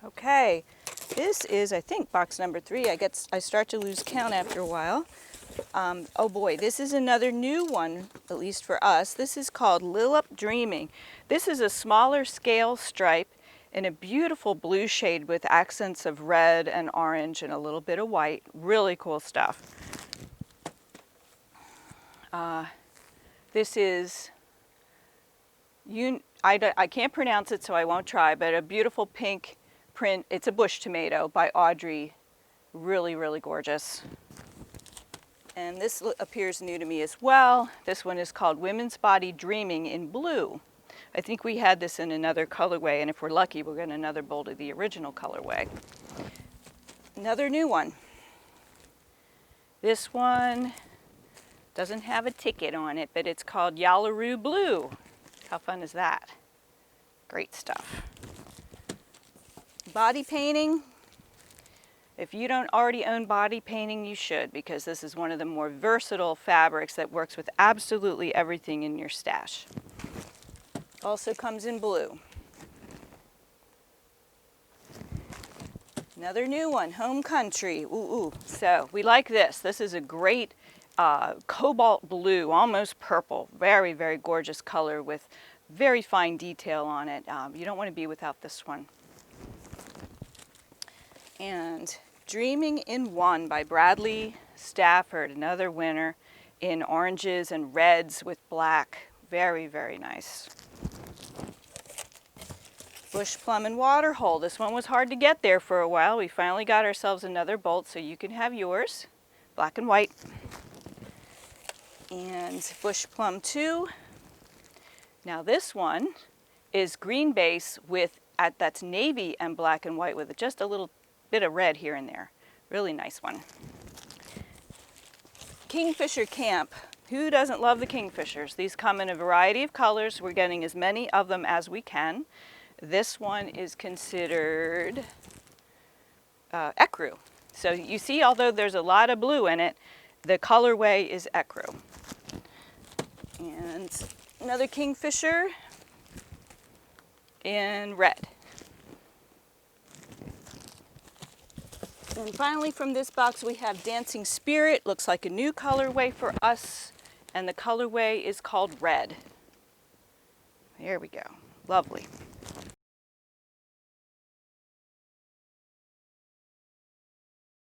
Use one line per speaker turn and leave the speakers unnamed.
Okay, this is, I think, box number 3. I start to lose count after a while. Oh boy, this is another new one, at least for us. This is called Lilip Dreaming. This is a smaller scale stripe in a beautiful blue shade with accents of red and orange and a little bit of white. Really cool stuff. This is, I can't pronounce it, so I won't try, but a beautiful pink print. It's a bush tomato by Audrey. Really, really gorgeous. And this appears new to me as well. This one is called Women's Body Dreaming in blue. I think we had this in another colorway, and if we're lucky, we'll get another bolt of the original colorway. Another new one. This one doesn't have a ticket on it, but it's called Yalaroo Blue. How fun is that? Great stuff. Body painting. If you don't already own body painting, you should, because this is one of the more versatile fabrics that works with absolutely everything in your stash. Also comes in blue. Another new one, Home Country. Ooh. So we like this. This is a great cobalt blue, almost purple. Very, very gorgeous color with very fine detail on it. You don't want to be without this one. And Dreaming in One by Bradley Stafford, another winner in oranges and reds with black. Very, very nice. Bush Plum and Waterhole. This one was hard to get there for a while. We finally got ourselves another bolt, so you can have yours. Black and white. And Bush Plum 2. Now this one is green base with, that's navy and black and white with just a little bit of red here and there. Really nice one. Kingfisher Camp. Who doesn't love the kingfishers? These come in a variety of colors. We're getting as many of them as we can. This one is considered ecru. So you see, although there's a lot of blue in it, the colorway is ecru. And another kingfisher in red. And finally from this box we have Dancing Spirit. Looks like a new colorway for us, and the colorway is called red. There we go. Lovely.